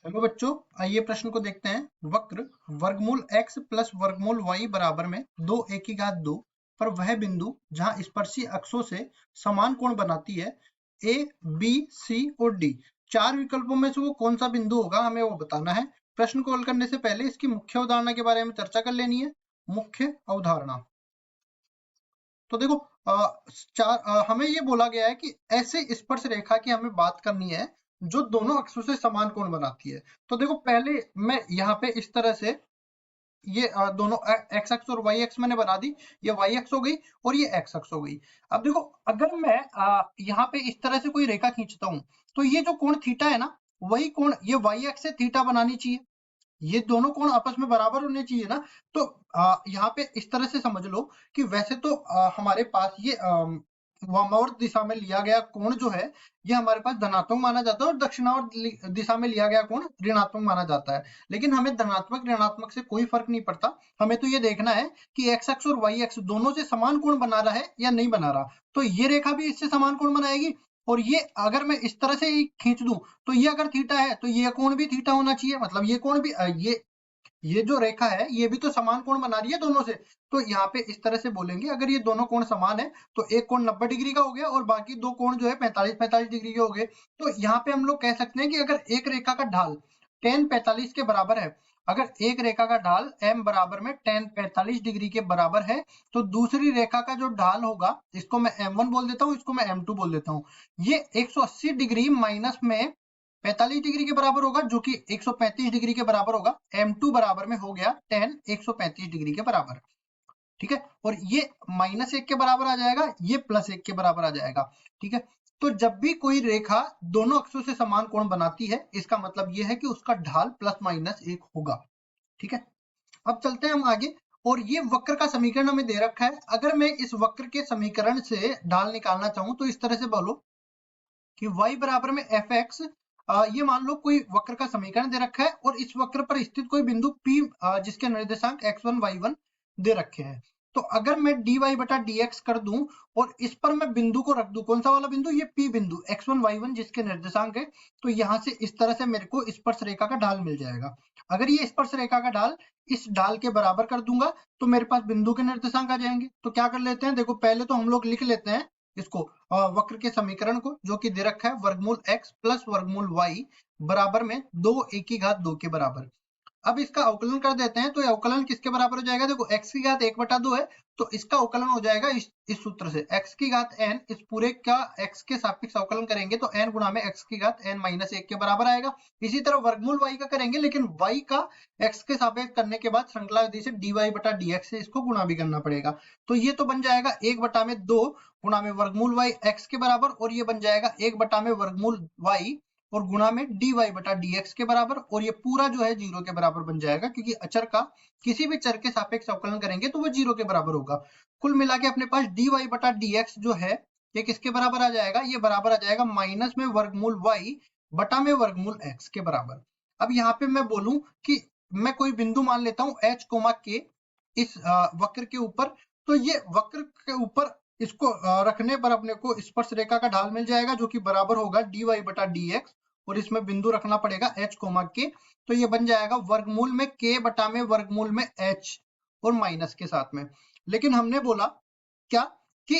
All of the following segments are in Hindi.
चलो बच्चों, आइए प्रश्न को देखते हैं। वक्र वर्गमूल x प्लस वर्गमूल y बराबर में 2 a की घात 2 पर वह बिंदु जहां स्पर्शी अक्षों से समान कोण बनाती है a, b, c और d। चार विकल्पों में से वो कौन सा बिंदु होगा, हमें वो बताना है। प्रश्न को हल करने से पहले इसकी मुख्य अवधारणा के बारे में चर्चा कर लेनी है। मुख्य अवधारणा तो देखो, हमें ये बोला गया है कि ऐसे स्पर्श रेखा की हमें बात करनी है जो दोनों अक्षों से समान कोण बनाती है। तो देखो, पहले मैं यहाँ पे इस तरह से ये दोनों एक्स अक्ष और वाई अक्ष मैंने बना दी। ये वाई अक्ष हो गई और ये एक्स अक्ष हो गई। अब देखो, अगर मैं यहाँ पे इस तरह से कोई रेखा खींचता हूँ तो ये जो कोण थीटा है ना, वही कोण ये वाई अक्ष से थीटा बनानी चाहिए। ये दोनों कोण आपस में बराबर होने चाहिए ना। तो यहाँ पे इस तरह से समझ लो कि वैसे तो हमारे पास ये वामावर्त दिशा में लिया गया कोण जो है, ये हमारे पास धनात्मक माना जाता है और दक्षिणावर्त दिशा में लिया गया कोण ऋणात्मक माना जाता है। लेकिन हमें धनात्मक ऋणात्मक से कोई फर्क नहीं पड़ता। हमें तो ये देखना है कि एक्स अक्ष और वाई अक्ष दोनों से समान कोण बना रहा है या नहीं बना रहा। तो ये रेखा भी इससे समान कोण बनाएगी और ये अगर मैं इस तरह से खींच दूं तो ये अगर थीटा है तो ये कोण भी थीटा होना चाहिए। मतलब ये कोण भी ये जो रेखा है ये भी तो समान कोण बना रही है दोनों से। तो यहाँ पे इस तरह से बोलेंगे, अगर ये दोनों कोण समान है तो एक कोण 90 डिग्री का हो गया और बाकी दो कोण जो है 45 डिग्री के हो गए। तो यहाँ पे हम लोग कह सकते हैं कि अगर एक रेखा का ढाल tan 45 के बराबर है, अगर एक रेखा का ढाल m बराबर में tan 45 डिग्री के बराबर है, तो दूसरी रेखा का जो ढाल होगा, इसको मैं m1 बोल देता हूँ, इसको मैं m2 बोल देता हूँ, ये 180 डिग्री माइनस में 45 डिग्री के बराबर होगा, जो कि 135 डिग्री के बराबर होगा। m2 बराबर में हो गया tan 135 डिग्री के बराबर। ठीक है, और ये -1 के बराबर आ जाएगा, ये +1 के बराबर आ जाएगा। ठीक है, तो जब भी कोई रेखा दोनों अक्षों से समान कोण बनाती है, इसका मतलब ये है कि उसका ढाल +-1 होगा। ठीक है, अब चलते हैं हम आगे। और ये वक्र का समीकरण हमें दे रखा है। अगर मैं इस वक्र के समीकरण से ढाल निकालना चाहूं तो इस तरह से बोलो कि y बराबर में fx, ये मान लो कोई वक्र का समीकरण दे रखा है और इस वक्र पर स्थित कोई बिंदु P जिसके निर्देशांक x1 y1 दे रखे हैं। तो अगर मैं dy बटा dx कर दूं और इस पर मैं बिंदु को रख दूं, कौन सा वाला बिंदु, ये P बिंदु x1 y1 जिसके निर्देशांक है, तो यहाँ से इस तरह से मेरे को स्पर्श रेखा का ढाल मिल जाएगा। अगर ये स्पर्श रेखा का ढाल इस ढाल के बराबर कर दूंगा तो मेरे पास बिंदु के निर्देशांक आ जाएंगे। तो क्या कर लेते हैं, देखो पहले तो हम लोग लिख लेते हैं इसको, वक्र के समीकरण को, जो कि दे रखा है वर्गमूल x प्लस वर्गमूल y बराबर में 2 a की घात 2 के बराबर। अब इसका अवकलन कर देते हैं, तो ये अवकलन किसके बराबर हो जाएगा, देखो x की घात 1/2 है, तो इसका अवकलन हो जाएगा इस सूत्र से, x की घात n, इस पूरे का x के सापेक्ष अवकलन करेंगे तो n गुणा में x की घात n-1 के बराबर आएगा। इसी तरह वर्गमूल y का करेंगे, लेकिन y का x के सापेक्ष करने के बाद श्रृंखला विधि से dy बटा dx से इसको गुणा भी करना पड़ेगा। तो ये तो बन जाएगा 1/2 गुणा में वर्गमूल y x के बराबर, और ये बन जाएगा 1/में वर्गमूल y और गुणा में dy बटा dx के बराबर, और ये पूरा जो है 0 के बराबर बन जाएगा, क्योंकि अचर का किसी भी चर के सापेक्ष अवकलन करेंगे तो वो 0 के बराबर होगा। कुल मिला के अपने पास dy बटा dx जो है ये किसके बराबर आ जाएगा, ये बराबर आ जाएगा माइनस में वर्गमूल y बटा में वर्गमूल x के बराबर। अब यहाँ पे मैं बोलूं कि मैं कोई बिंदु मान लेता हूं h, k इस वक्र के ऊपर, तो ये वक्र के ऊपर इसको रखने पर अपने को स्पर्श रेखा का ढाल मिल जाएगा, जो कि बराबर होगा dy बटा dx, और इसमें बिंदु रखना पड़ेगा h, k, तो ये बन जाएगा वर्गमूल में k बटा में वर्गमूल में h और माइनस के साथ में। लेकिन हमने बोला क्या कि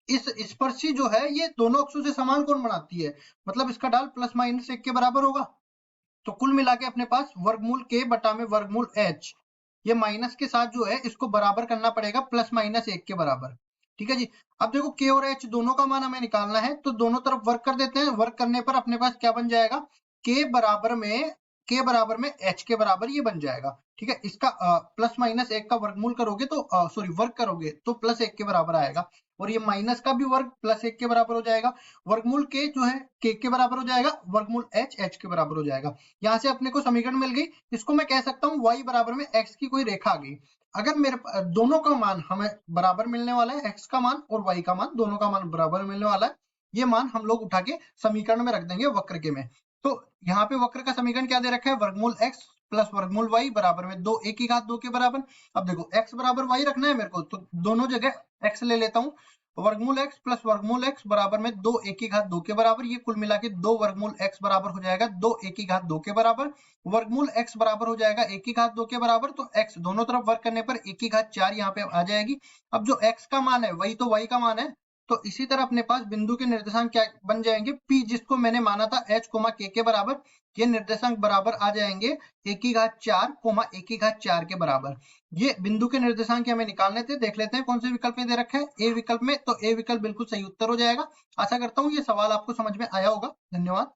इस स्पर्शी जो है ये दोनों अक्षों से समान कोण बनाती है, मतलब इसका ढाल +-1 के बराबर होगा। तो कुल मिला के अपने पास वर्गमूल k बटा में वर्गमूल h, ये माइनस के साथ जो है इसको बराबर करना पड़ेगा +-1 के बराबर। ठीक है जी, अब देखो k और h दोनों का मान हमें निकालना है, तो दोनों तरफ वर्क कर देते हैं। वर्क करने पर अपने पास क्या बन जाएगा, k बराबर में h के बराबर ये बन जाएगा। ठीक है, इसका +-1 का वर्गमूल करोगे तो सॉरी वर्क करोगे तो +1 के बराबर आएगा, और ये माइनस का भी वर्ग +1 के बराबर हो जाएगा। वर्गमूल k जो है k के बराबर हो जाएगा, वर्गमूल h के बराबर हो जाएगा। यहाँ से अपने को समीकरण मिल गई। इसको मैं कह सकता हूँ y बराबर में x की कोई रेखा आ गई। अगर मेरे दोनों का मान हमें बराबर मिलने वाला है, x का मान और y का मान, दोनों का मान बराबर मिलने वाला है, ये मान हम लोग उठा के समीकरण में रख देंगे वक्र के में। तो यहाँ पे वक्र का समीकरण क्या दे रखा है, वर्गमूल x प्लस वर्गमूल y बराबर में 2 a की घात 2 के बराबर। अब देखो x बराबर y रखना है मेरे को, तो दोनों जगह x ले लेता हूँ, वर्गमूल x प्लस वर्गमूल x बराबर में 2 a की घात 2 के बराबर, ये कुल मिला के 2 वर्गमूल x बराबर हो जाएगा 2 a की घात 2 के बराबर। वर्गमूल x बराबर हो जाएगा a की घात 2 के बराबर, तो x दोनों तरफ वर्ग करने पर a की घात 4 यहाँ पे आ जाएगी। अब जो x का मान है वही तो y का मान है, तो इसी तरह अपने पास बिंदु के निर्देशांक क्या बन जाएंगे, p जिसको मैंने माना था h, k के बराबर, ये निर्देशांक बराबर आ जाएंगे a की घात 4, a की घात 4 के बराबर। ये बिंदु के निर्देशांक हमें निकालने थे, देख लेते हैं कौन से विकल्प में दे रखा है, ए विकल्प में, तो ए विकल्प बिल्कुल सही उत्तर हो जाएगा। आशा करता हूँ ये सवाल आपको समझ में आया होगा। धन्यवाद।